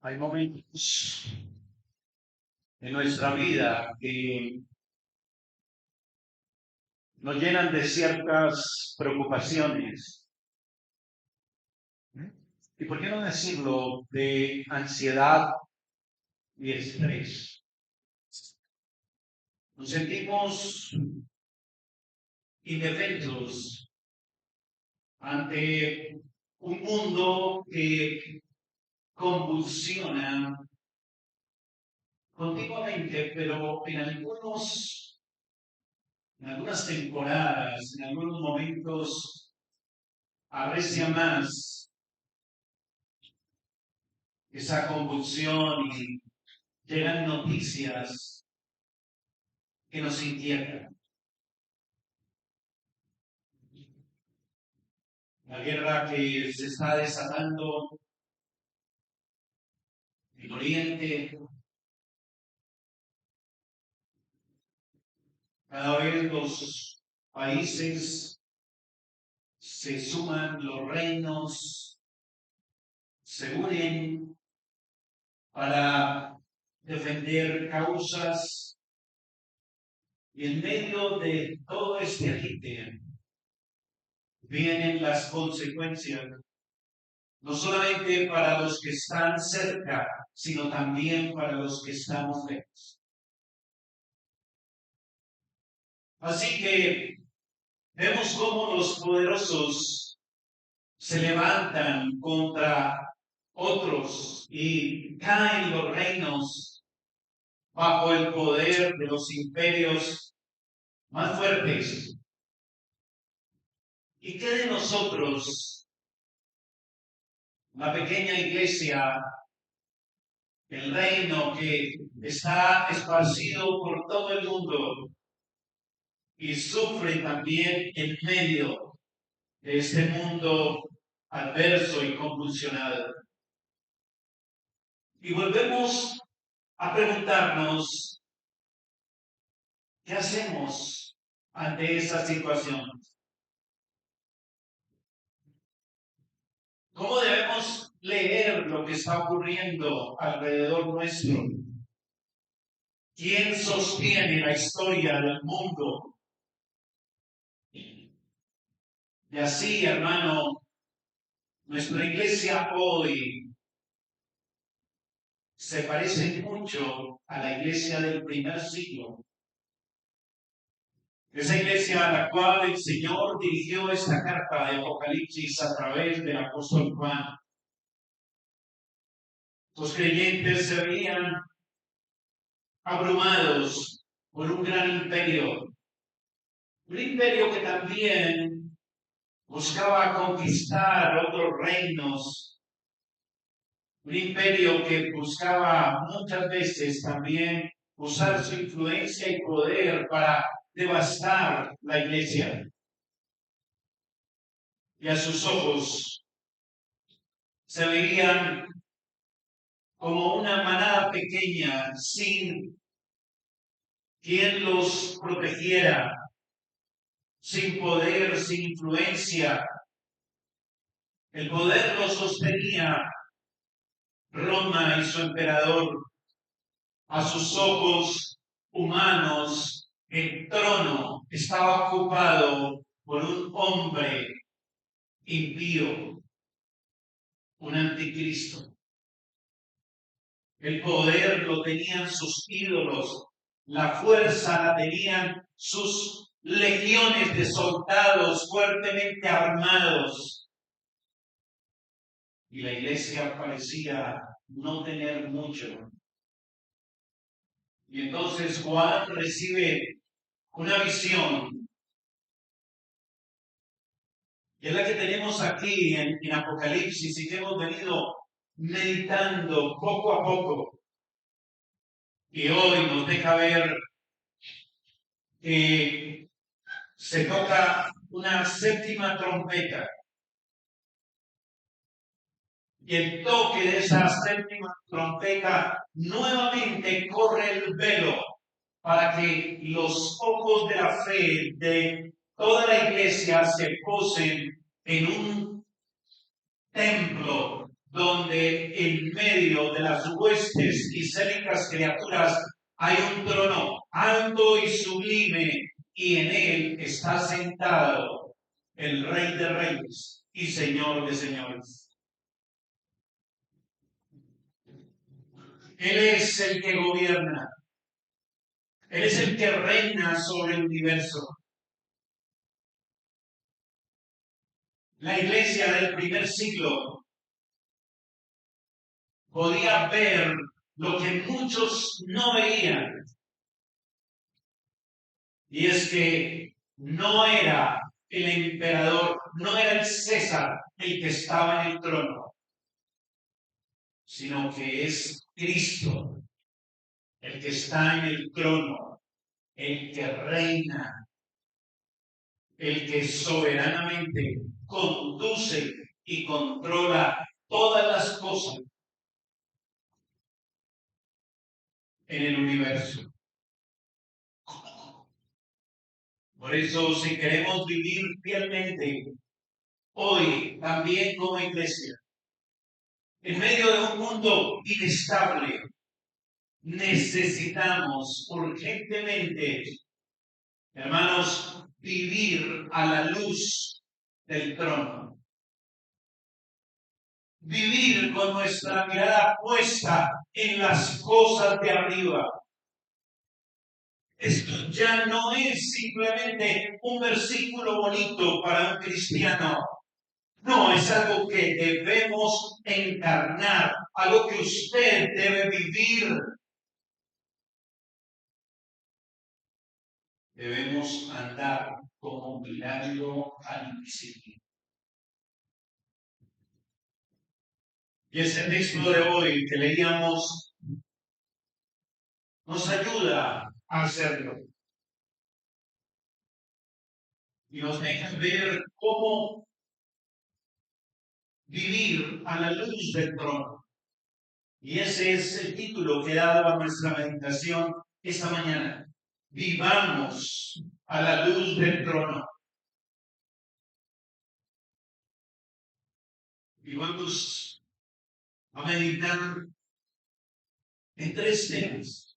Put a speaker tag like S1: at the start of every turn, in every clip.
S1: Hay momentos en nuestra vida que nos llenan de ciertas preocupaciones. ¿Y por qué no decirlo? De ansiedad y estrés. Nos sentimos indefensos ante un mundo que convulsiona continuamente, pero en algunas temporadas, en algunos momentos, arrecia más esa convulsión y llegan noticias que nos inquietan. La guerra que se está desatando en Oriente, cada vez los países se suman, los reinos se unen para defender causas y en medio de todo este agite vienen las consecuencias, no solamente para los que están cerca, sino también para los que estamos lejos. Así que vemos cómo los poderosos se levantan contra otros y caen los reinos bajo el poder de los imperios más fuertes. ¿Y qué de nosotros, la pequeña iglesia, el reino que está esparcido por todo el mundo y sufre también en medio de este mundo adverso y convulsionado? Y volvemos a preguntarnos, ¿qué hacemos ante esa situación? ¿Cómo debemos leer lo que está ocurriendo alrededor nuestro? ¿Quién sostiene la historia del mundo? Y así, hermano, nuestra iglesia hoy se parece mucho a la iglesia del primer siglo. Esa iglesia a la cual el Señor dirigió esta carta de Apocalipsis a través del apóstol Juan. Los creyentes se veían abrumados por un gran imperio. Un imperio que también buscaba conquistar otros reinos. Un imperio que buscaba muchas veces también usar su influencia y poder para devastar la iglesia. Y a sus ojos se veían como una manada pequeña, sin quien los protegiera, sin poder, sin influencia. El poder lo sostenía Roma y su emperador. A sus ojos humanos, el trono estaba ocupado por un hombre impío, un anticristo. El poder lo tenían sus ídolos, la fuerza la tenían sus legiones de soldados fuertemente armados. Y la iglesia parecía no tener mucho. Y entonces Juan recibe una visión, que es la que tenemos aquí en Apocalipsis y que hemos venido meditando poco a poco. Y hoy nos deja ver que se toca una séptima trompeta. Y el toque de esa séptima trompeta nuevamente corre el velo para que los ojos de la fe de toda la iglesia se posen en un templo donde en medio de las huestes y célicas criaturas hay un trono alto y sublime, y en él está sentado el Rey de Reyes y Señor de Señores. Él es el que gobierna, Él es el que reina sobre el universo. La iglesia del primer siglo podía ver lo que muchos no veían, y es que no era el emperador, no era el César el que estaba en el trono, sino que es Cristo el que está en el trono, el que reina, el que soberanamente conduce y controla todas las cosas en el universo. Por eso, si queremos vivir fielmente hoy, también como iglesia, en medio de un mundo inestable, necesitamos urgentemente, hermanos, vivir a la luz del trono. Vivir con nuestra mirada puesta en las cosas de arriba. Esto ya no es simplemente un versículo bonito para un cristiano. No, es algo que debemos encarnar, algo que usted debe vivir. Debemos andar como mirando al invisible. Y ese texto de hoy que leíamos nos ayuda a hacerlo. Y nos deja ver cómo vivir a la luz del trono. Y ese es el título que he dado a nuestra meditación esta mañana. Vivamos a la luz del trono. Y vamos a meditar en tres temas.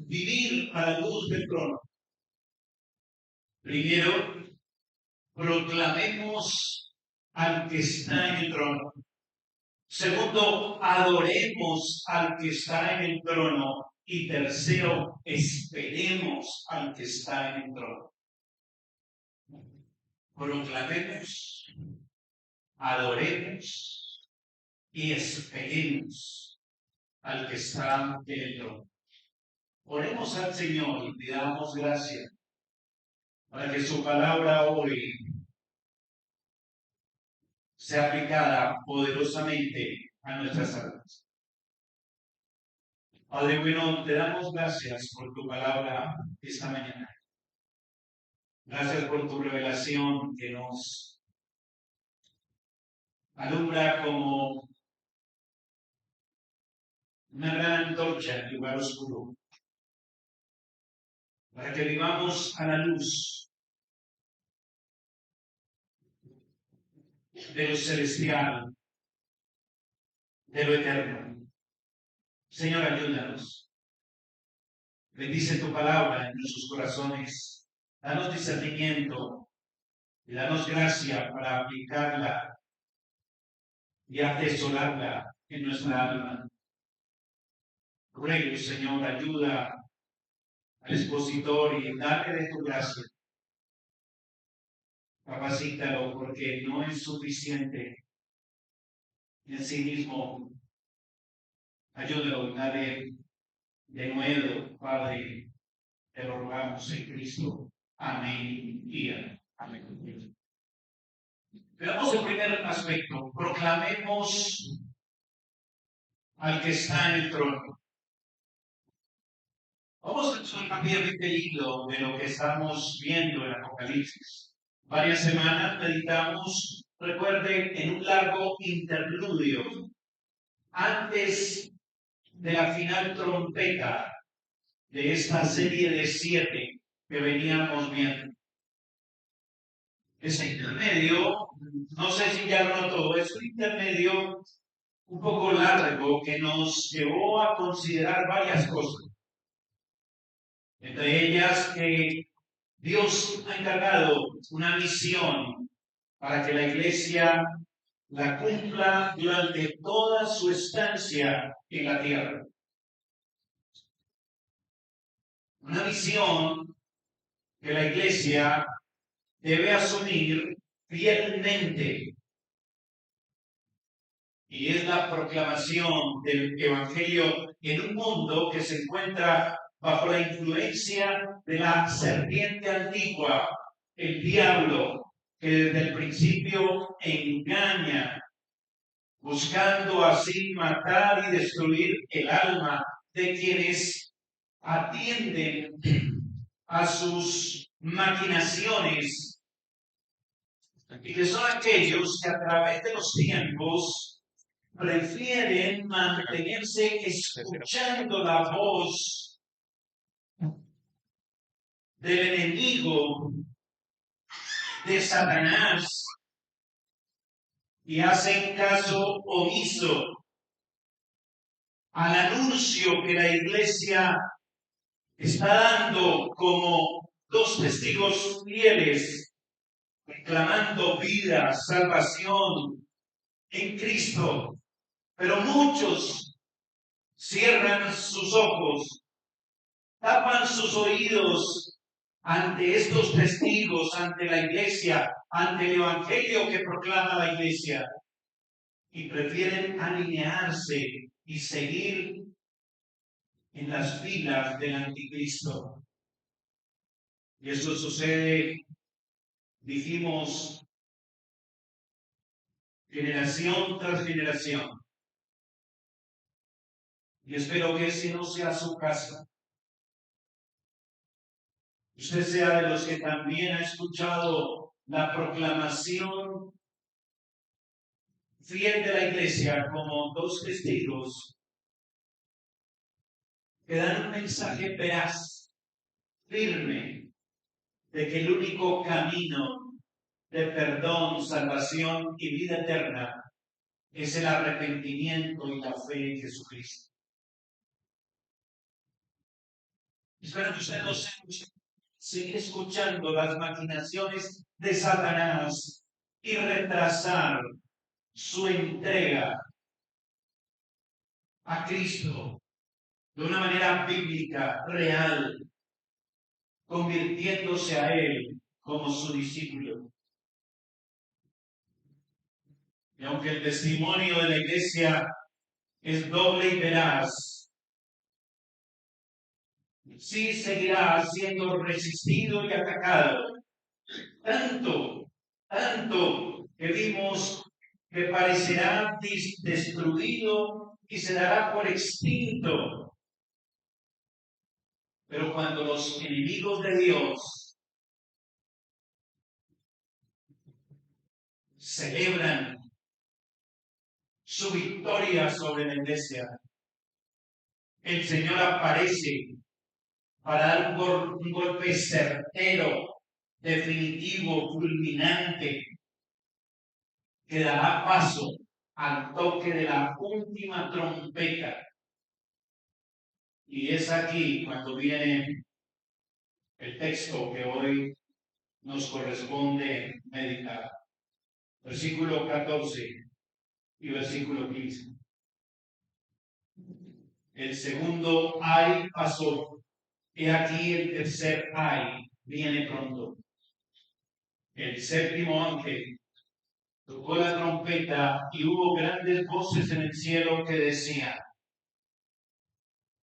S1: Vivir a la luz del trono. Primero, proclamemos al que está en el trono. Segundo, adoremos al que está en el trono. Y tercero, esperemos al que está en el trono. Proclamemos, adoremos y esperemos al que está en el trono. Oremos al Señor y pidamos gracia para que su palabra hoy sea aplicada poderosamente a nuestras almas. Padre bueno, te damos gracias por tu palabra esta mañana. Gracias por tu revelación que nos alumbra como una gran antorcha en el lugar oscuro, para que vivamos a la luz de lo celestial, de lo eterno. Señor, ayúdanos. Bendice tu palabra en nuestros corazones. Danos discernimiento y danos gracia para aplicarla y atesorarla en nuestra alma. Ruego, Señor, ayuda al expositor y dale de tu gracia. Capacítalo porque no es suficiente en sí mismo. Ayúdalo y dale de nuevo, Padre, te lo rogamos en Cristo. Amén y amén. Veamos el primer aspecto. Proclamemos al que está en el trono. Vamos a cambiar de hilo de lo que estamos viendo en Apocalipsis. Varias semanas meditamos, recuerden, en un largo interludio antes de la final trompeta de esta serie de 7 que veníamos viendo. ese intermedio, no sé si ya lo notó, es un intermedio un poco largo que nos llevó a considerar varias cosas. Entre ellas que Dios ha encargado una misión para que la iglesia la cumpla durante toda su estancia en la tierra. Una misión que la iglesia debe asumir fielmente, y es la proclamación del Evangelio en un mundo que se encuentra bajo la influencia de la serpiente antigua, el diablo, que desde el principio engaña, buscando así matar y destruir el alma de quienes atienden a sus maquinaciones, y que son aquellos que a través de los tiempos prefieren mantenerse escuchando la voz del enemigo, de Satanás, y hacen caso omiso al anuncio que la iglesia está dando como dos testigos fieles, reclamando vida, salvación en Cristo. Pero muchos cierran sus ojos, tapan sus oídos ante estos testigos, ante la iglesia, ante el evangelio que proclama la iglesia, y prefieren alinearse y seguir en las filas del anticristo. Y eso sucede, dijimos, generación tras generación. Y espero que ese no sea su caso. Usted sea de los que también ha escuchado la proclamación fiel de la iglesia como dos testigos que dan un mensaje veraz, firme, de que el único camino de perdón, salvación y vida eterna es el arrepentimiento y la fe en Jesucristo. Espero que usted no siga escuchando las maquinaciones de Satanás y retrasar su entrega a Cristo de una manera bíblica, real, convirtiéndose a Él como su discípulo. Y aunque el testimonio de la iglesia es doble y veraz, sí seguirá siendo resistido y atacado. Tanto que vimos que parecerá destruido y se dará por extinto. Pero cuando los enemigos de Dios celebran su victoria sobre la iglesia, el Señor aparece para dar un golpe certero, definitivo, fulminante, que dará paso al toque de la última trompeta. Y es aquí cuando viene el texto que hoy nos corresponde meditar. Versículo 14 y versículo 15. El segundo ay pasó, y aquí el tercer ay viene pronto. El séptimo ángel tocó la trompeta y hubo grandes voces en el cielo que decían: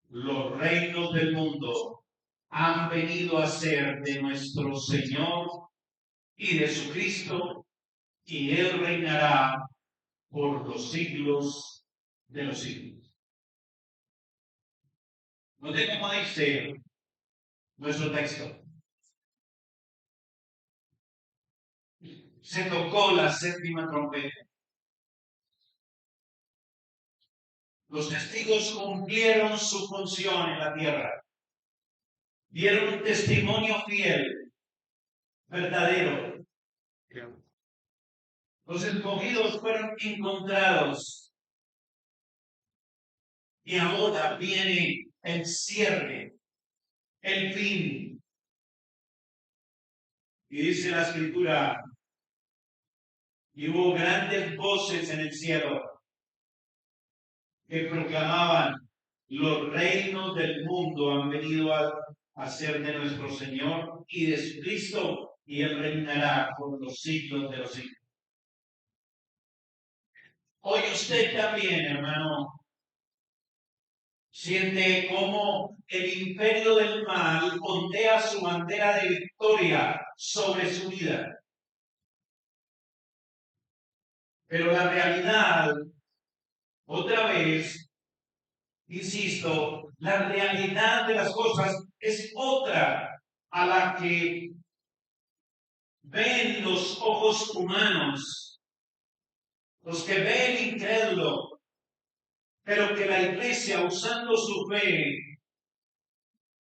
S1: los reinos del mundo han venido a ser de nuestro Señor y de su Cristo, y Él reinará por los siglos de los siglos. Note cómo dice nuestro texto. Se tocó la séptima trompeta. Los testigos cumplieron su función en la tierra. Dieron un testimonio fiel, verdadero, Los escogidos fueron encontrados y ahora viene el cierre, el fin. Y dice la escritura, y hubo grandes voces en el cielo que proclamaban, los reinos del mundo han venido a ser de nuestro Señor y de su Cristo, y Él reinará por los siglos de los siglos. Hoy usted también, hermano, siente cómo el imperio del mal ondea su bandera de victoria sobre su vida. Pero la realidad, otra vez, insisto, la realidad de las cosas es otra a la que ven los ojos humanos, los que ven el incrédulo, pero que la iglesia, usando su fe,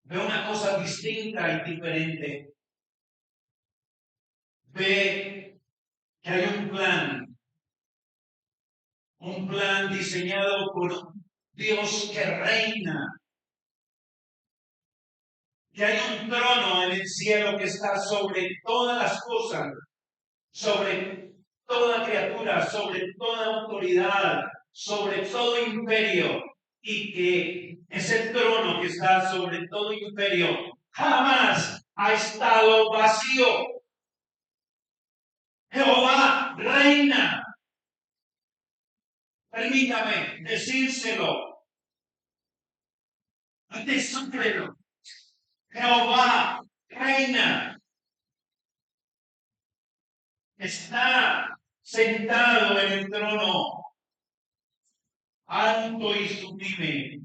S1: ve una cosa distinta y diferente. Ve que hay un plan diseñado por Dios que reina, que hay un trono en el cielo que está sobre todas las cosas, sobre toda criatura, sobre toda autoridad, sobre todo imperio, y que ese trono que está sobre todo imperio jamás ha estado vacío. Jehová reina. Permítame decírselo. Desúbrelo. Jehová reina. Está sentado en el trono, alto y sublime,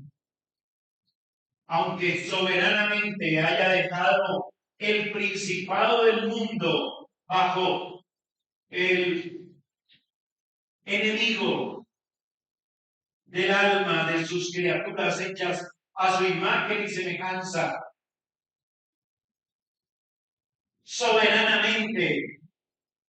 S1: aunque soberanamente haya dejado el principado del mundo bajo el enemigo del alma de sus criaturas hechas a su imagen y semejanza. Soberanamente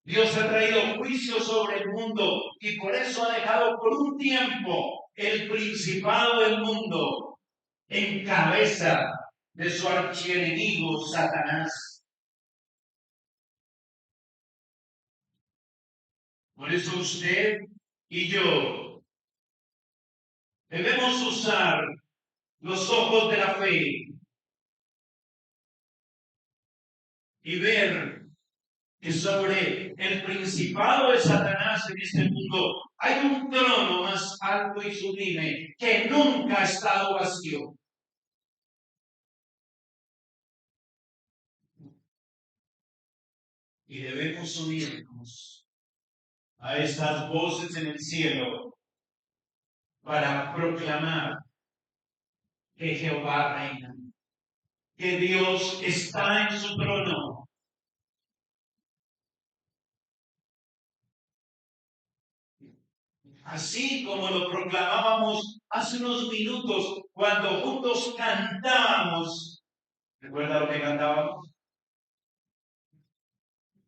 S1: Dios ha traído juicio sobre el mundo y por eso ha dejado por un tiempo el principado del mundo en cabeza de su archienemigo Satanás. Por eso usted y yo debemos usar los ojos de la fe y ver que sobre el principado de Satanás en este mundo hay un trono más alto y sublime que nunca ha estado vacío. Y debemos unirnos a estas voces en el cielo para proclamar que Jehová reina, que Dios está en su trono. Así como lo proclamábamos hace unos minutos cuando juntos cantábamos. ¿Recuerda lo que cantábamos?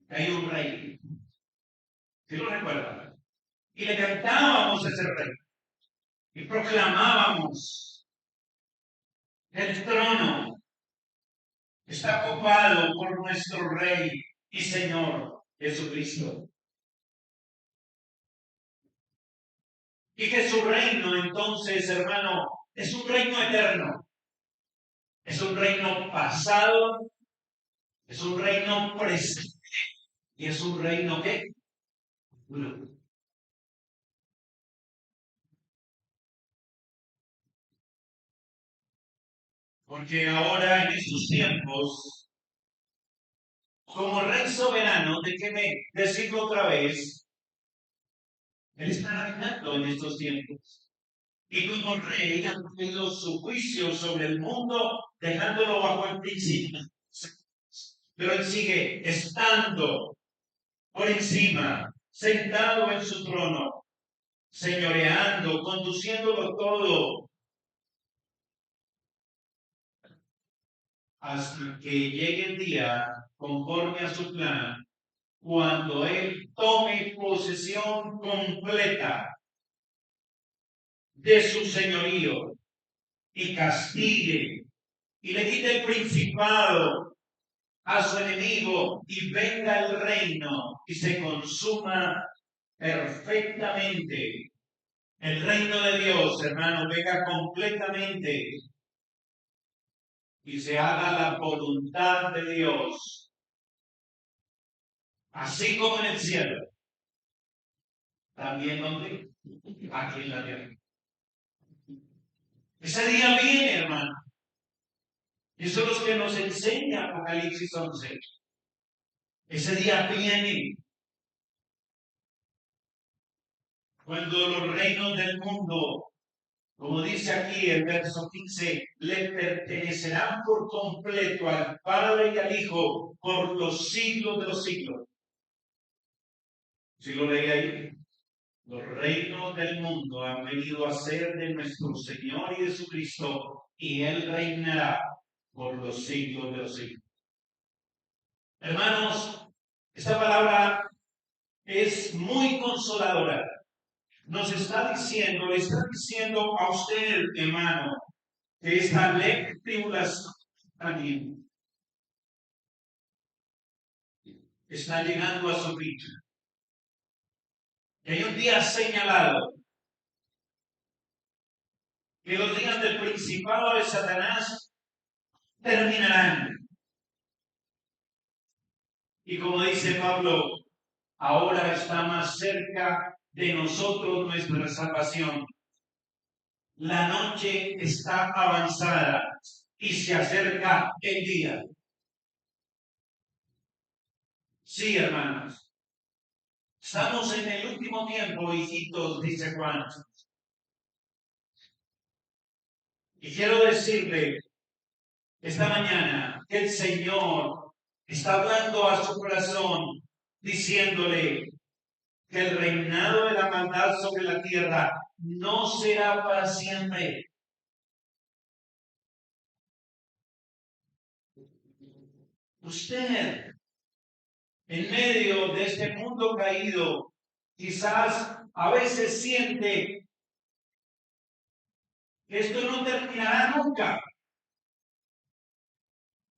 S1: Que hay un rey. ¿Sí lo recuerdan? Y le cantábamos a ese rey. Y proclamábamos el trono está ocupado por nuestro Rey y Señor Jesucristo. Y que su reino, entonces, hermano, es un reino eterno. Es un reino pasado, es un reino presente y es un reino ¿qué? Futuro. Porque ahora en estos tiempos, como Rey soberano, déjeme decirlo otra vez, Él está reinando en estos tiempos. Y como Rey ha cumplido su juicio sobre el mundo, dejándolo bajo el principio. Pero Él sigue estando por encima, sentado en su trono, señoreando, conduciéndolo todo, hasta que llegue el día conforme a su plan cuando Él tome posesión completa de su señorío y castigue y le quite el principado a su enemigo y venga el reino y se consuma perfectamente. El reino de Dios, hermano, venga completamente y se haga la voluntad de Dios, así como en el cielo, también donde, aquí en la tierra. Ese día viene, hermano. Y eso es lo que nos enseña Apocalipsis 11. Ese día viene cuando los reinos del mundo, como dice aquí el verso 15, le pertenecerán por completo al Padre y al Hijo por los siglos de los siglos. Si lo leí ahí, los reinos del mundo han venido a ser de nuestro Señor y de Jesucristo, y Él reinará por los siglos de los siglos. Hermanos, esta palabra es muy consoladora. Nos está diciendo, le está diciendo a usted, hermano, que esta ley tribulación también está llegando a su fin. Que hay un día señalado, que los días del principado de Satanás terminarán. Y como dice Pablo, ahora está más cerca de nosotros nuestra salvación. La noche está avanzada y se acerca el día. Sí, hermanos. Estamos en el último tiempo, hijitos, dice Juan. Y quiero decirle esta mañana que el Señor está hablando a su corazón, diciéndole que el reinado de la maldad sobre la tierra no será para siempre. Usted, en medio de este mundo caído, quizás a veces siente que esto no terminará nunca.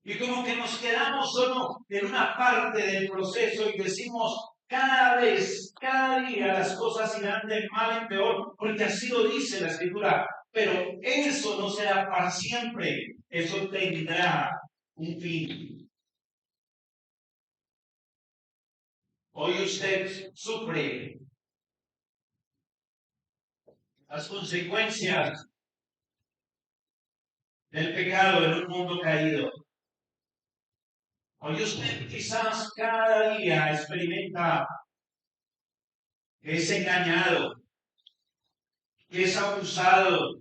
S1: Y como que nos quedamos solo en una parte del proceso y decimos, cada vez, cada día las cosas irán de mal en peor, porque así lo dice la Escritura. Pero eso no será para siempre, eso tendrá un fin. Hoy usted sufre las consecuencias del pecado en un mundo caído. Hoy usted quizás cada día experimenta que es engañado, que es abusado,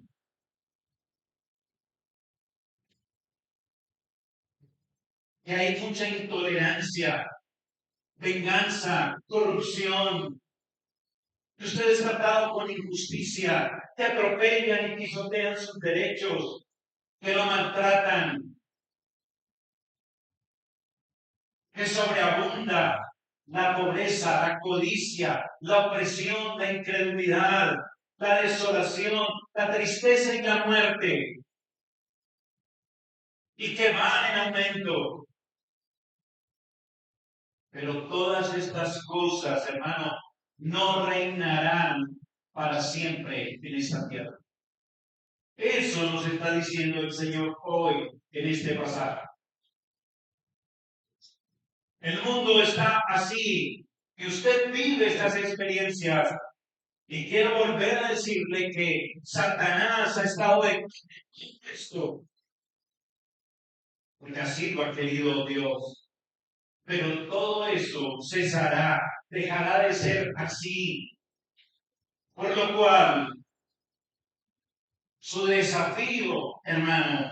S1: que hay mucha intolerancia, venganza, corrupción, que usted es tratado con injusticia, que atropellan y pisotean sus derechos, que lo maltratan, que sobreabunda la pobreza, la codicia, la opresión, la incredulidad, la desolación, la tristeza y la muerte, y que van en aumento. Pero todas estas cosas, hermano, no reinarán para siempre en esta tierra. Eso nos está diciendo el Señor hoy en este pasaje. El mundo está así, que usted vive estas experiencias. Y quiero volver a decirle que Satanás ha estado en esto, porque así lo ha querido Dios. Pero todo eso cesará, dejará de ser así. Por lo cual, su desafío, hermano,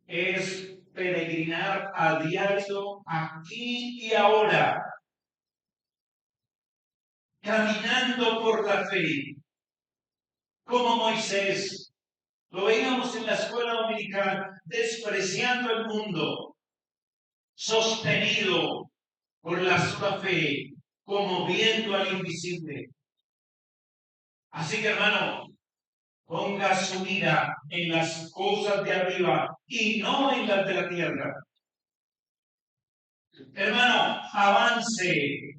S1: es peregrinar a diario aquí y ahora, caminando por la fe, como Moisés. Lo veíamos en la escuela dominical, despreciando el mundo, sostenido por la sola fe, como viendo al invisible. Así que, hermano, ponga su mira en las cosas de arriba y no en las de la tierra. Hermano, avance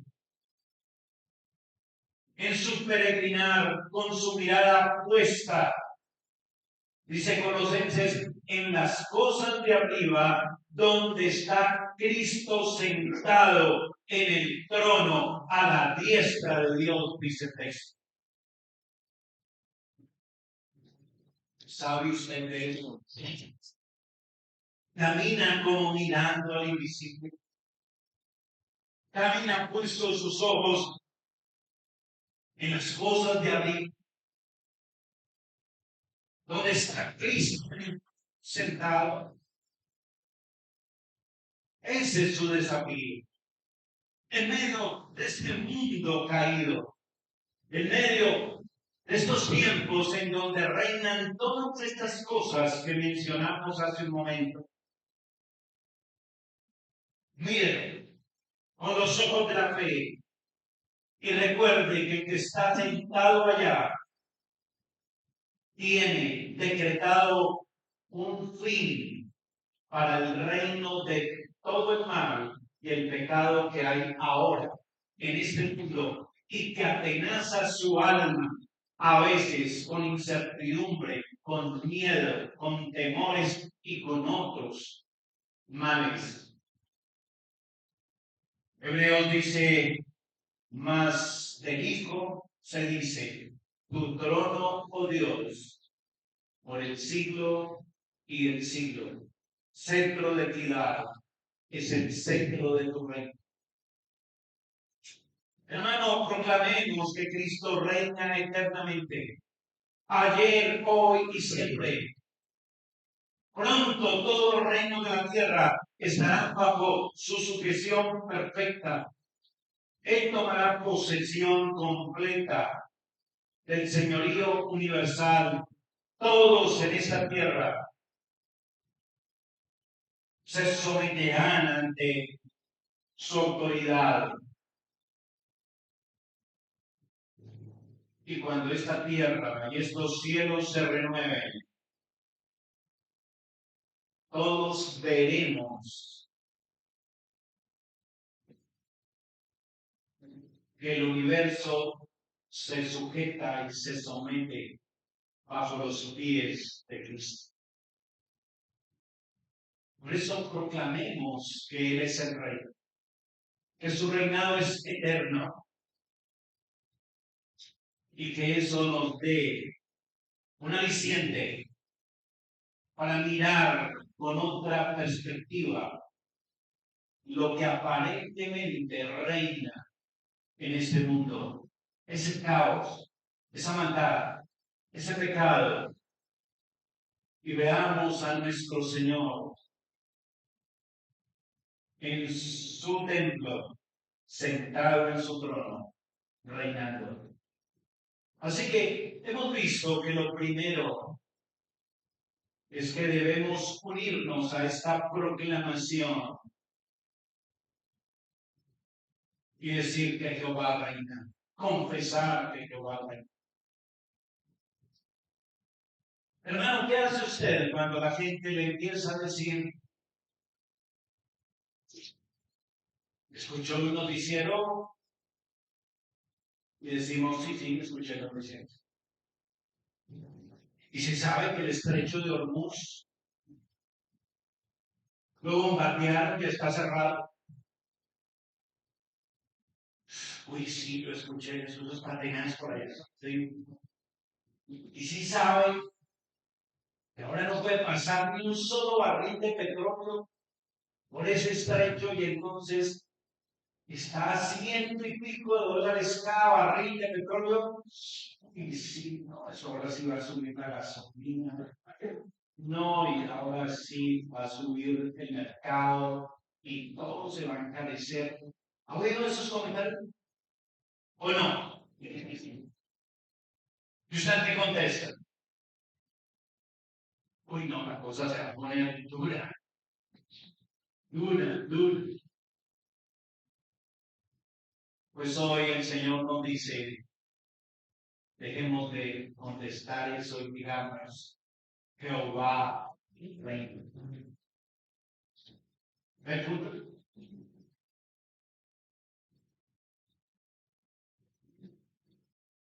S1: en su peregrinar con su mirada puesta, dice Colosenses, en las cosas de arriba, donde está Cristo sentado en el trono a la diestra de Dios, dice el texto. ¿Sabe usted de eso? Camina como mirando al invisible. Camina puesto sus ojos en las cosas de arriba, donde está Cristo sentado. Ese es su desafío. En medio de este mundo caído, en medio de estos tiempos en donde reinan todas estas cosas que mencionamos hace un momento. Mire con los ojos de la fe y recuerde que el que está sentado allá tiene decretado un fin para el reino de todo el mal y el pecado que hay ahora en este mundo y que atenaza su alma a veces con incertidumbre, con miedo, con temores y con otros males. Hebreos dice, más del Hijo se dice, tu trono, oh Dios, por el siglo y el siglo. Centro de equidad es el centro de tu reino. Hermano, proclamemos que Cristo reina eternamente, ayer, hoy y siempre. Pronto todos los reinos de la tierra estarán bajo su sujeción perfecta. Él tomará posesión completa del señorío universal. Todos en esta tierra se someterán ante su autoridad. Y cuando esta tierra y estos cielos se renueven, todos veremos que el universo se sujeta y se somete bajo los pies de Cristo. Por eso proclamemos que Él es el Rey, que su reinado es eterno y que eso nos dé un aliciente para mirar con otra perspectiva lo que aparentemente reina en este mundo. Ese caos, esa maldad, ese pecado. Y veamos a nuestro Señor en su templo, sentado en su trono, reinando. Así que hemos visto que lo primero es que debemos unirnos a esta proclamación y decir que Jehová reina, confesar que Jehová reina. Hermano, ¿qué hace usted cuando la gente le empieza a decir, escuchó un noticiero? Y decimos, sí, sí, escuché el noticiero. Y se sabe que el estrecho de Hormuz lo bombardearon y está cerrado. Uy, sí, lo escuché, esos patenas por ahí. Sí. Y sí sabe que ahora no puede pasar ni un solo barril de petróleo por ese estrecho y entonces está a ciento y pico de dólares cada barril de petróleo. Y sí, no, eso ahora sí va a subir la gasolina. No, y ahora sí va a subir el mercado y todo se va a encarecer. ¿Ha oído esos comentarios? ¿O no? ¿Y usted qué contesta? Uy, no, la cosa se va a poner dura, dura, dura. Pues hoy el Señor nos dice, dejemos de contestar eso y digamos, Jehová reina. El punto.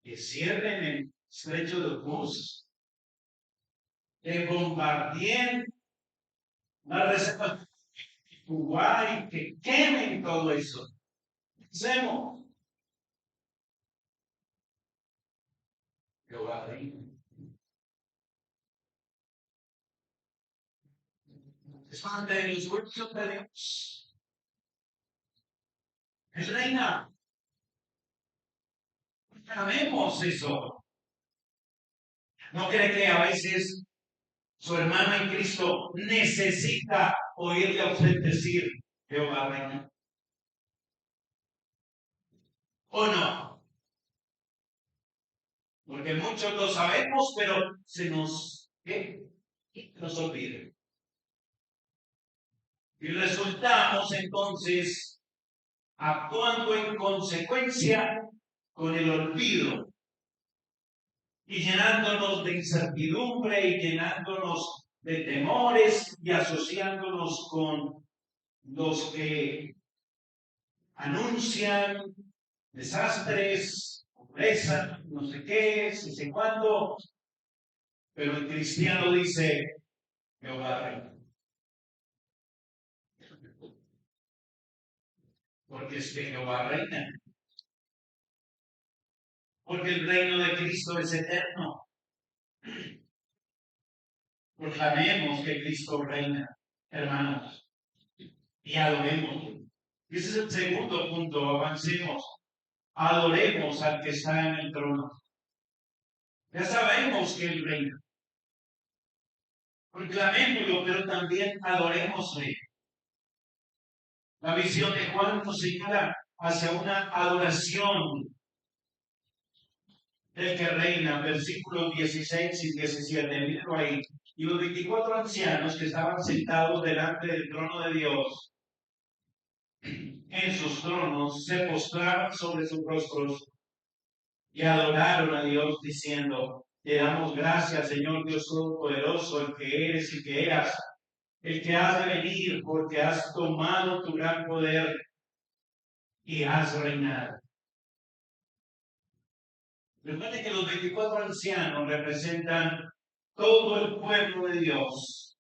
S1: Que cierren el estrecho de Hormuz, que bombardeen la reserva de Kuwait, que quemen todo eso. Hacemos. Jehová reina. Es parte de los juicios de Dios. Es reina. Sabemos eso. ¿No cree que a veces su hermano en Cristo necesita oírle a usted decir Jehová reina? ¿O no? Porque muchos lo sabemos, pero se nos, ¿qué? Nos olvida. Y resultamos entonces actuando en consecuencia con el olvido y llenándonos de incertidumbre y llenándonos de temores y asociándonos con los que anuncian desastres, pobreza, no sé qué, no sé cuándo, pero el cristiano dice, Jehová reina. Porque es que Jehová reina. Porque el reino de Cristo es eterno. Proclamemos que Cristo reina, hermanos, y adoremos. Ese es el segundo punto, avancemos. Adoremos al que está en el trono. Ya sabemos que Él reina. Proclamémoslo, pero también adorémosle. La visión de Juan nos señala hacia una adoración del que reina, versículos 16 y 17. Mírenlo ahí. Y los 24 ancianos que estaban sentados delante del trono de Dios en sus tronos se postraron sobre sus rostros y adoraron a Dios diciendo, te damos gracias, Señor Dios Todopoderoso, el que eres y que eras, el que has de venir, porque has tomado tu gran poder y has reinado. Recuerden que los 24 ancianos representan todo el pueblo de Dios,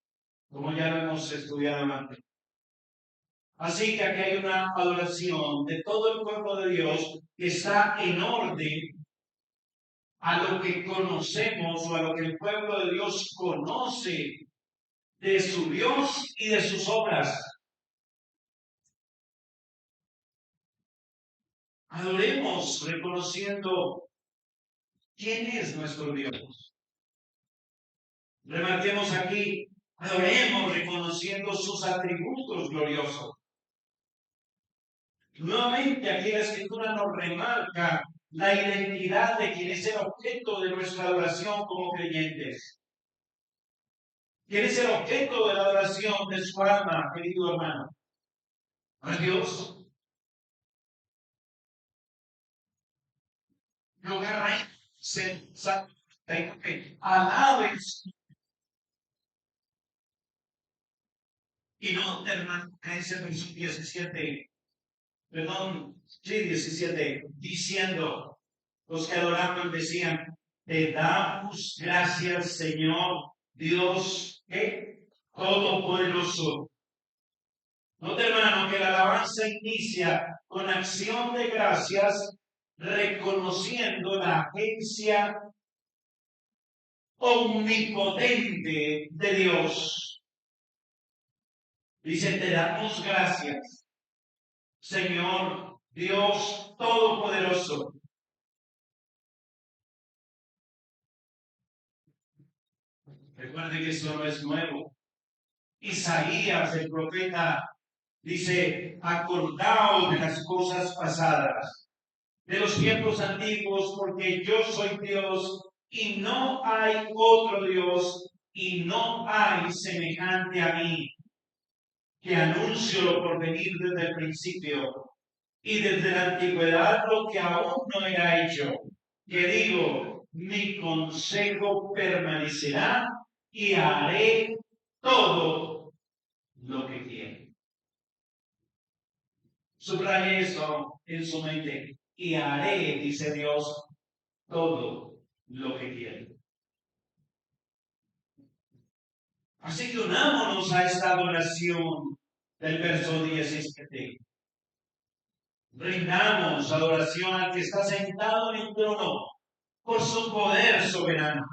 S1: como ya lo hemos estudiado antes. Así que aquí hay una adoración de todo el pueblo de Dios que está en orden a lo que conocemos o a lo que el pueblo de Dios conoce de su Dios y de sus obras. Adoremos reconociendo quién es nuestro Dios. Remarquemos aquí, adoremos reconociendo sus atributos gloriosos. Nuevamente aquí la Escritura nos remarca la identidad de quien es el objeto de nuestra adoración como creyentes. ¿Quién es el objeto de la adoración de su alma, querido hermano? ¿No es Dios? Yo agarré, alaben y no, hermano, ese versículo 17, perdón, sí, 17, diciendo, los que adoraban decían, te damos gracias, Señor Dios, ¿qué? Todopoderoso. Nota, hermano, que la alabanza inicia con acción de gracias, reconociendo la agencia omnipotente de Dios. Dice, te damos gracias, Señor Dios Todopoderoso. Recuerde que eso no es nuevo. Isaías, el profeta, dice, acordaos de las cosas pasadas, de los tiempos antiguos, porque yo soy Dios y no hay otro Dios y no hay semejante a mí, que anuncio lo por venir desde el principio y desde la antigüedad lo que aún no era hecho, que digo, mi consejo permanecerá y haré todo lo que quiero. Subraye eso en su mente. Y haré, dice Dios, todo lo que quiero. Así que unámonos a esta adoración del verso 17. Brindamos adoración al que está sentado en el trono por su poder soberano.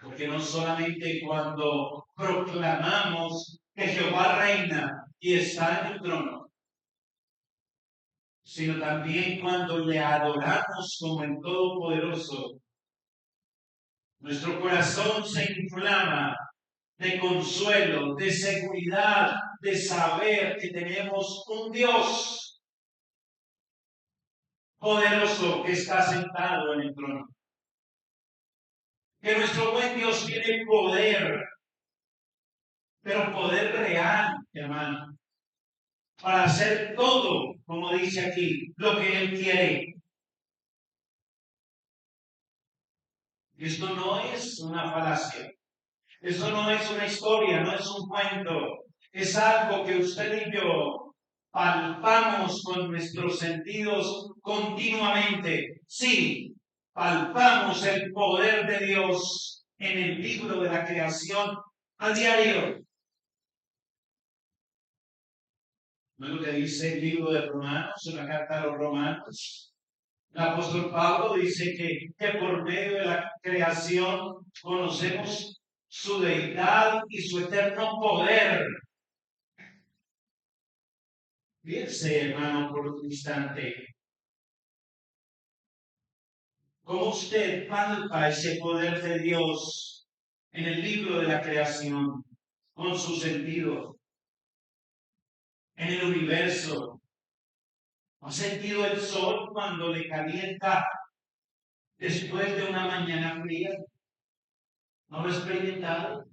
S1: Porque no solamente cuando proclamamos que Jehová reina y está en el trono, sino también cuando le adoramos como el Todopoderoso, nuestro corazón se inflama de consuelo, de seguridad, de saber que tenemos un Dios poderoso que está sentado en el trono. Que nuestro buen Dios tiene poder, pero poder real, hermano, para hacer todo, como dice aquí, lo que Él quiere. Esto no es una falacia, esto no es una historia, no es un cuento, es algo que usted y yo palpamos con nuestros sentidos continuamente. Sí, palpamos el poder de Dios en el libro de la creación a diario. ¿No es lo que dice el libro de Romanos, en la carta a los Romanos? El apóstol Pablo dice que por medio de la creación conocemos su deidad y su eterno poder. Fíjense, hermano, por un instante, cómo usted palpa ese poder de Dios en el libro de la creación, con su sentido, en el universo. ¿Ha sentido el sol cuando le calienta después de una mañana fría? ¿No lo ha experimentado?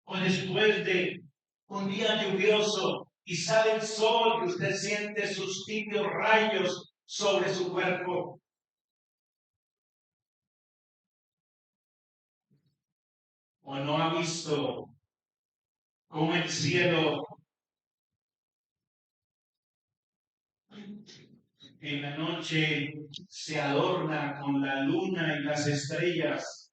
S1: O después de un día lluvioso y sale el sol y usted siente sus tibios rayos sobre su cuerpo. ¿O no ha visto cómo el cielo en la noche se adorna con la luna y las estrellas?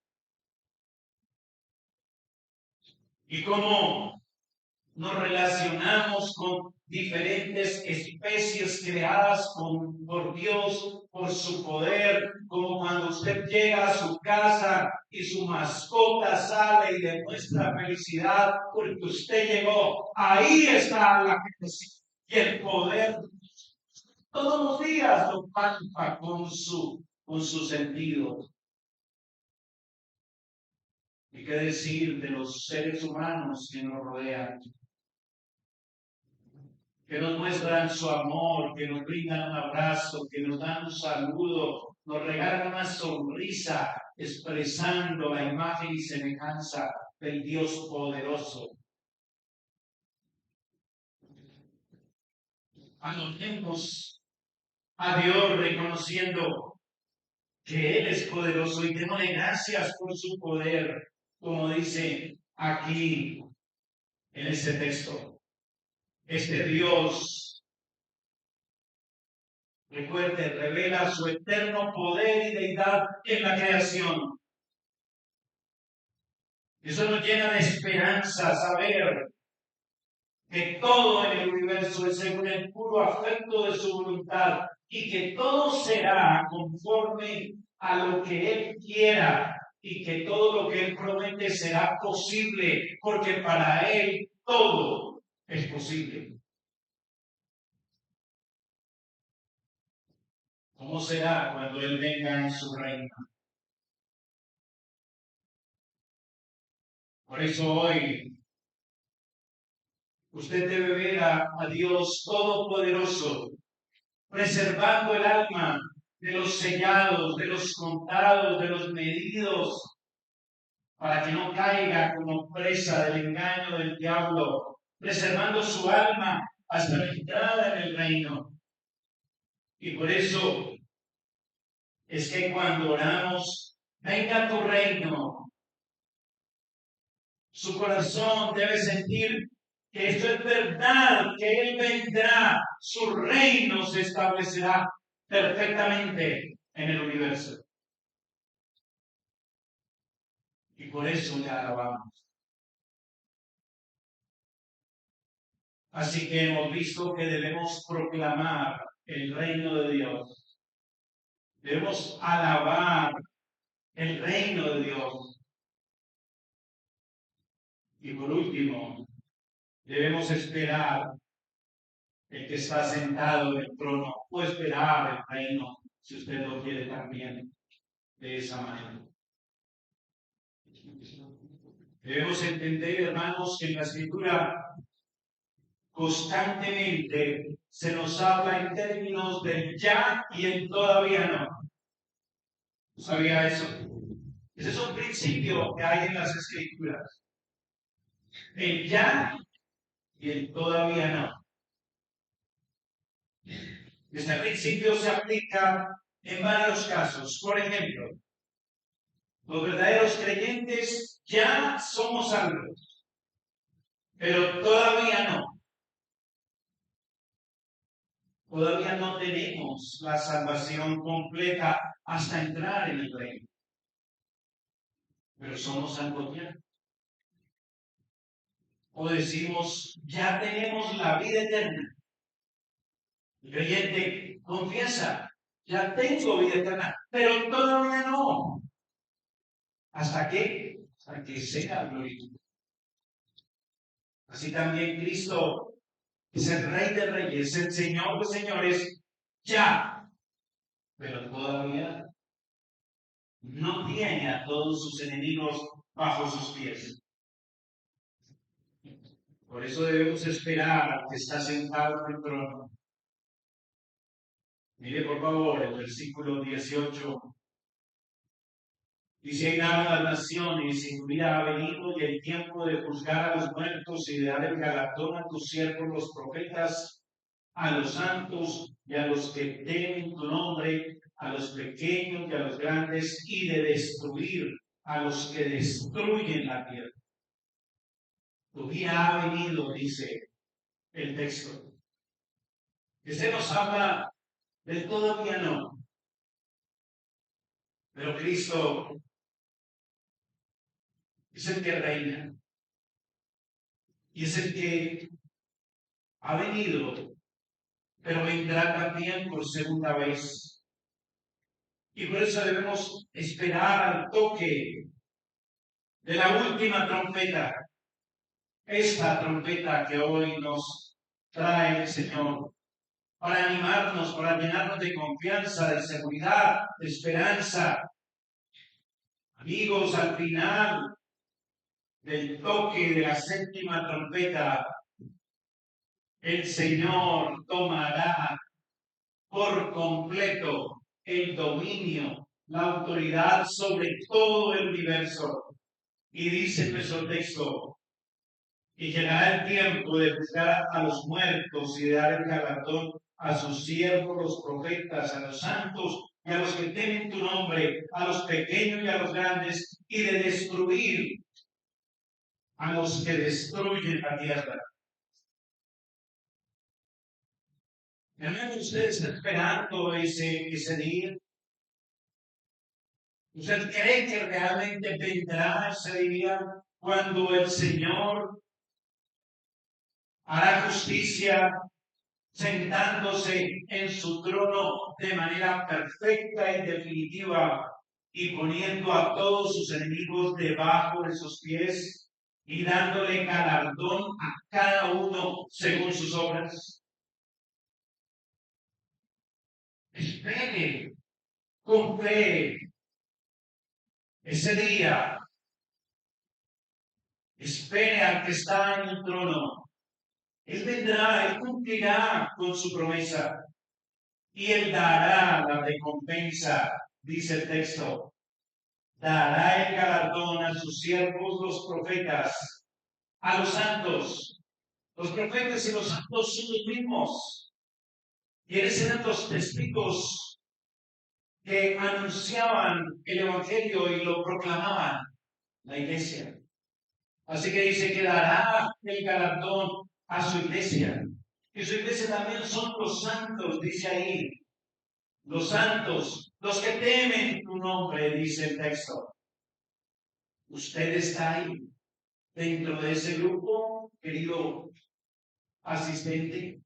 S1: ¿Y cómo nos relacionamos con diferentes especies creadas por Dios, por su poder, como cuando usted llega a su casa y su mascota sale y demuestra felicidad porque usted llegó? Ahí está la felicidad y el poder. Todos los días lo palpa con su sentido. ¿Y qué decir de los seres humanos que nos rodean? Que nos muestran su amor, que nos brindan un abrazo, que nos dan un saludo, nos regalan una sonrisa expresando la imagen y semejanza del Dios poderoso. Adoremos a Dios reconociendo que Él es poderoso y démosle gracias por su poder, como dice aquí en este texto. Este Dios, recuerde, revela su eterno poder y deidad en la creación. Eso nos llena de esperanza saber que todo en el universo es según el puro afecto de su voluntad y que todo será conforme a lo que Él quiera y que todo lo que Él promete será posible, porque para Él todo es posible. ¿Cómo será cuando Él venga en su reino? Por eso hoy usted debe ver a Dios Todopoderoso, preservando el alma de los sellados, de los contados, de los medidos, para que no caiga como presa del engaño del diablo, preservando su alma hasta la entrada en el reino. Y por eso es que cuando oramos, venga tu reino, su corazón debe sentir que esto es verdad, que Él vendrá, su reino se establecerá perfectamente en el universo. Y por eso le alabamos. Así que hemos visto que debemos proclamar el reino de Dios. Debemos alabar el reino de Dios. Y por último, debemos esperar el que está sentado en el trono, o esperar el reino, si usted lo quiere también de esa manera. Debemos entender, hermanos, que en la Escritura constantemente se nos habla en términos del ya y el todavía no. ¿Sabía eso? Ese es un principio que hay en las Escrituras. El ya y el todavía no. Este principio se aplica en varios casos. Por ejemplo, los verdaderos creyentes ya somos salvos, pero todavía no. Todavía no tenemos la salvación completa hasta entrar en el reino. Pero somos salvos ya. O decimos, ya tenemos la vida eterna. El creyente confiesa, ya tengo vida eterna, pero todavía no. ¿Hasta qué? Hasta que sea glorificado. Así también Cristo es el Rey de Reyes, el Señor de Señores, ya, pero todavía no tiene a todos sus enemigos bajo sus pies. Por eso debemos esperar al que está sentado en el trono. Mire por favor el versículo 18. Dice: hay dado a las naciones, y tu día ha venido, y el tiempo de juzgar a los muertos y de dar el galardón a tus siervos los profetas, a los santos y a los que temen tu nombre, a los pequeños y a los grandes, y de destruir a los que destruyen la tierra. Tu día ha venido, dice el texto. Este nos habla del todavía no. Pero Cristo es el que reina. Y es el que ha venido, pero vendrá también por segunda vez. Y por eso debemos esperar al toque de la última trompeta. Esta trompeta que hoy nos trae el Señor para animarnos, para llenarnos de confianza, de seguridad, de esperanza. Amigos, al final del toque de la séptima trompeta, el Señor tomará por completo el dominio, la autoridad sobre todo el universo. Y dice nuestro texto, y llegará el tiempo de juzgar a los muertos y de dar el galardón a sus siervos, los profetas, a los santos y a los que temen tu nombre, a los pequeños y a los grandes, y de destruir a los que destruyen la tierra. Hermano, usted está esperando ese día. ¿Usted cree que realmente vendrá ese día cuando el Señor hará justicia sentándose en su trono de manera perfecta y definitiva y poniendo a todos sus enemigos debajo de sus pies y dándole galardón a cada uno según sus obras? Espere con fe ese día. Espere al que está en el trono. Él vendrá, Él cumplirá con su promesa y Él dará la recompensa, dice el texto. dará el galardón a sus siervos, los profetas, a los santos. Los profetas y los santos son los mismos. ¿Quiénes eran los testigos que anunciaban el Evangelio y lo proclamaban? La iglesia. Así que dice que dará el galardón a su iglesia. Y su iglesia también son los santos, dice ahí. Los santos, los que temen tu nombre, dice el texto. Usted está ahí, dentro de ese grupo, querido asistente.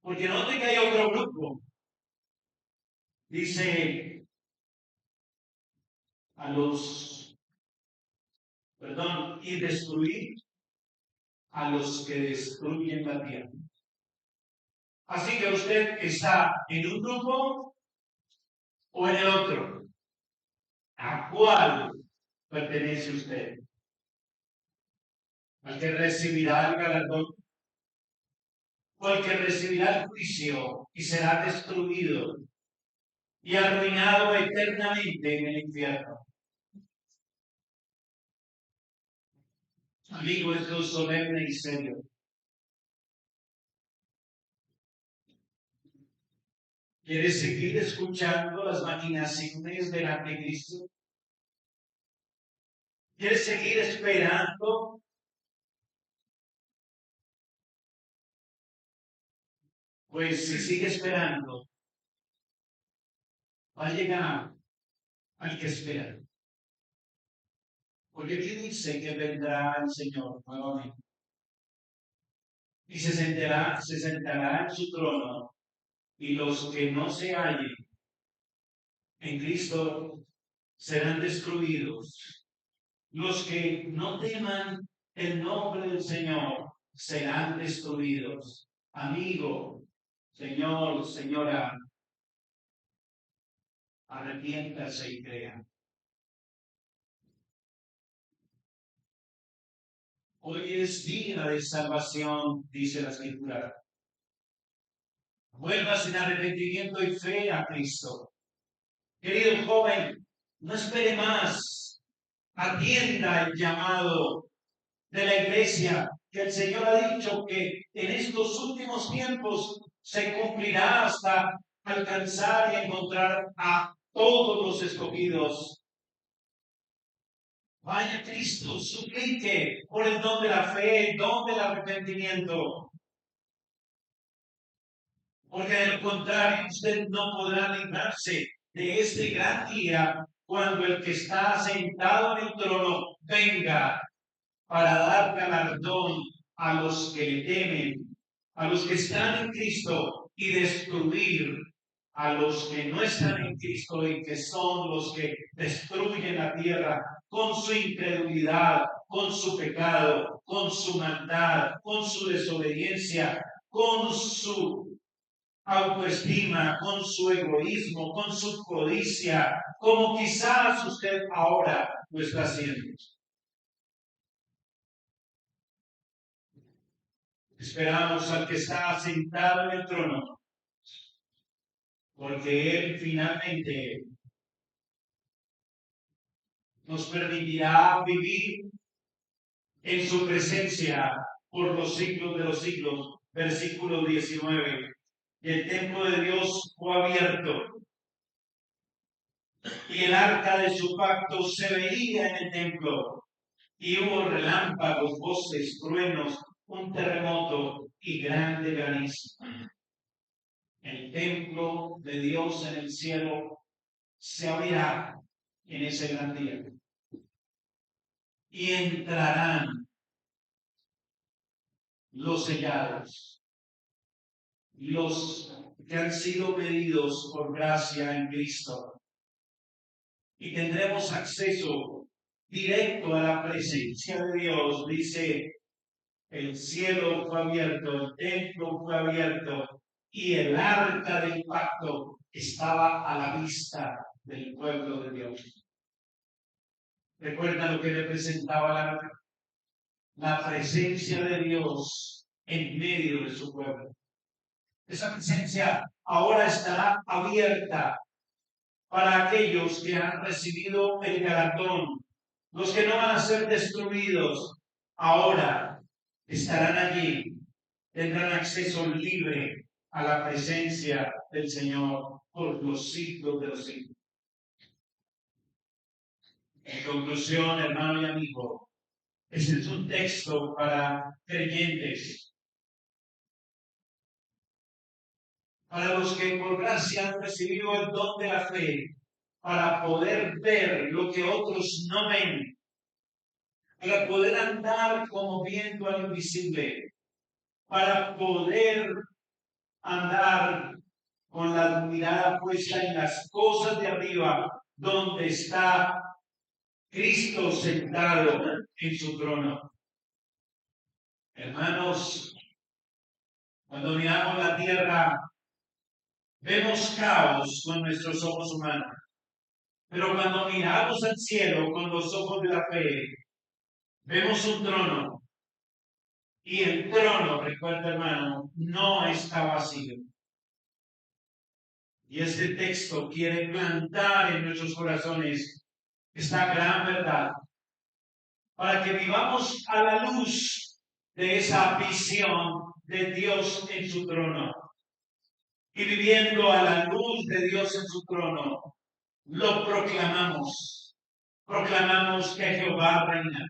S1: Porque note que hay otro grupo. Dice y destruir a los que destruyen la tierra. Así que usted está en un grupo o en el otro. ¿A cuál pertenece usted? ¿Al que recibirá el galardón? ¿O al que recibirá el juicio y será destruido y arruinado eternamente en el infierno? Amigo, esto es solemne y serio. ¿Quieres seguir escuchando las maquinaciones del anticristo? ¿Quieres seguir esperando? Pues si sigue esperando, va a llegar al que espera. Porque aquí dice que vendrá el Señor nuevamente. Y se sentará en su trono. Y los que no se hallen en Cristo serán destruidos. Los que no teman el nombre del Señor serán destruidos. Amigo, señor, señora, arrepiéntase y crea. Hoy es día de salvación, dice la Escritura. Vuelvas en arrepentimiento y fe a Cristo. Querido joven, no espere más. Atienda el llamado de la iglesia, que el Señor ha dicho que en estos últimos tiempos se cumplirá hasta alcanzar y encontrar a todos los escogidos. Vaya a Cristo, suplique por el don de la fe, el don del arrepentimiento. Porque de lo contrario usted no podrá librarse de este gran día cuando el que está sentado en el trono venga para dar galardón a los que le temen, a los que están en Cristo, y destruir a los que no están en Cristo y que son los que destruyen la tierra con su incredulidad, con su pecado, con su maldad, con su desobediencia, con su autoestima, con su egoísmo, con su codicia, como quizás usted ahora lo está haciendo. Esperamos al que está sentado en el trono, porque Él finalmente nos permitirá vivir en su presencia por los siglos de los siglos. Versículo 19. Y el templo de Dios fue abierto, y el arca de su pacto se veía en el templo, y hubo relámpagos, voces, truenos, un terremoto y grande granizo. El templo de Dios en el cielo se abrirá en ese gran día. Y entrarán los sellados, los que han sido pedidos por gracia en Cristo. Y tendremos acceso directo a la presencia de Dios. Dice, el cielo fue abierto, el templo fue abierto y el arca del pacto estaba a la vista del pueblo de Dios. ¿Recuerda lo que representaba la presencia de Dios en medio de su pueblo? Esa presencia ahora estará abierta para aquellos que han recibido el galardón, los que no van a ser destruidos, ahora estarán allí, tendrán acceso libre a la presencia del Señor por los siglos de los siglos. En conclusión, hermano y amigo, este es un texto para creyentes, para los que por gracia han recibido el don de la fe, para poder ver lo que otros no ven, para poder andar como viendo al invisible, para poder andar con la mirada puesta en las cosas de arriba, donde está Cristo sentado en su trono. Hermanos, cuando miramos la tierra, vemos caos con nuestros ojos humanos. Pero cuando miramos al cielo con los ojos de la fe, vemos un trono. Y el trono, recuerda hermano, no está vacío. Y este texto quiere plantar en nuestros corazones esta gran verdad, para que vivamos a la luz de esa visión de Dios en su trono. Y viviendo a la luz de Dios en su trono, lo proclamamos. Proclamamos que Jehová reina.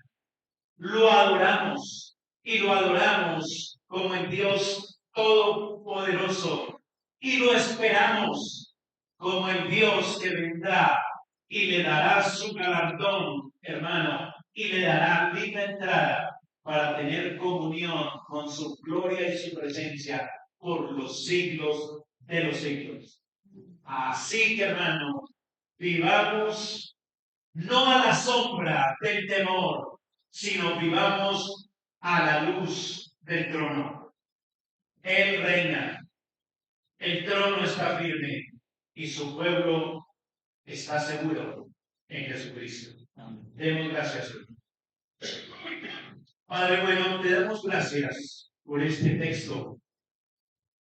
S1: Lo adoramos y lo adoramos como el Dios todopoderoso. Y lo esperamos como el Dios que vendrá y le dará su galardón, hermano, y le dará libre entrada para tener comunión con su gloria y su presencia por los siglos de los siglos. Así que, hermano, vivamos no a la sombra del temor, sino vivamos a la luz del trono. Él reina, el trono está firme y su pueblo está seguro en Jesucristo. Demos gracias. Padre bueno, te damos gracias por este texto,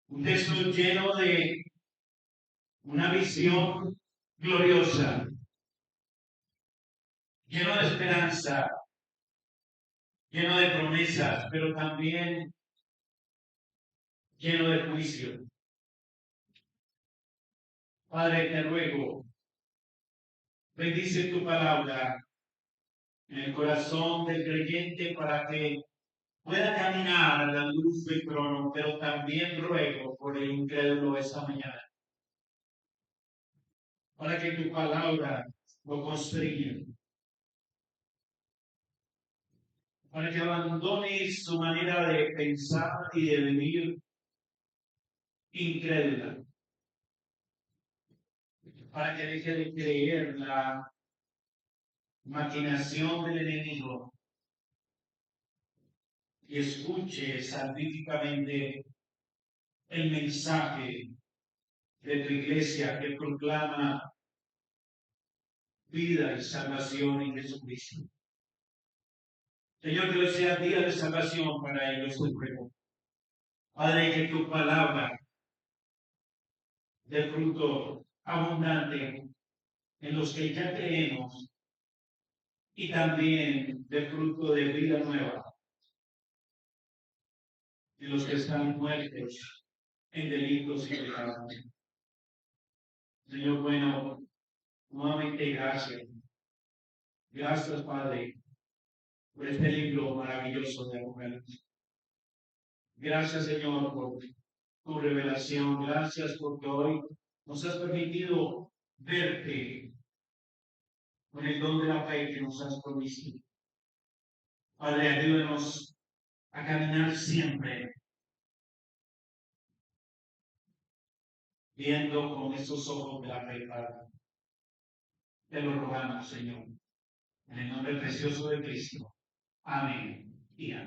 S1: un texto lleno de una visión gloriosa, lleno de esperanza, lleno de promesas, pero también lleno de juicio. Padre, te ruego, bendice tu palabra en el corazón del creyente para que pueda caminar a la luz del trono, pero también ruego por el incrédulo esta mañana, para que tu palabra lo constriña, para que abandone su manera de pensar y de vivir incrédula, para que deje de creer la maquinación del enemigo y escuche salvíficamente el mensaje de tu iglesia que proclama vida y salvación en Jesucristo. Señor, que hoy sea día de salvación para ellos, te ruego. Padre, que tu palabra dé fruto abundante en los que ya creemos y también de fruto de vida nueva en los que están muertos en delitos y pecados. Señor, bueno, nuevamente gracias. Gracias, Padre, por este libro maravilloso de Apocalipsis. Gracias, Señor, por tu revelación. Gracias porque hoy nos has permitido verte con el don de la fe que nos has provisto. Padre, ayúdanos a caminar siempre viendo con esos ojos de la fe, Padre. Te lo rogamos, Señor, en el nombre precioso de Cristo. Amén y amén.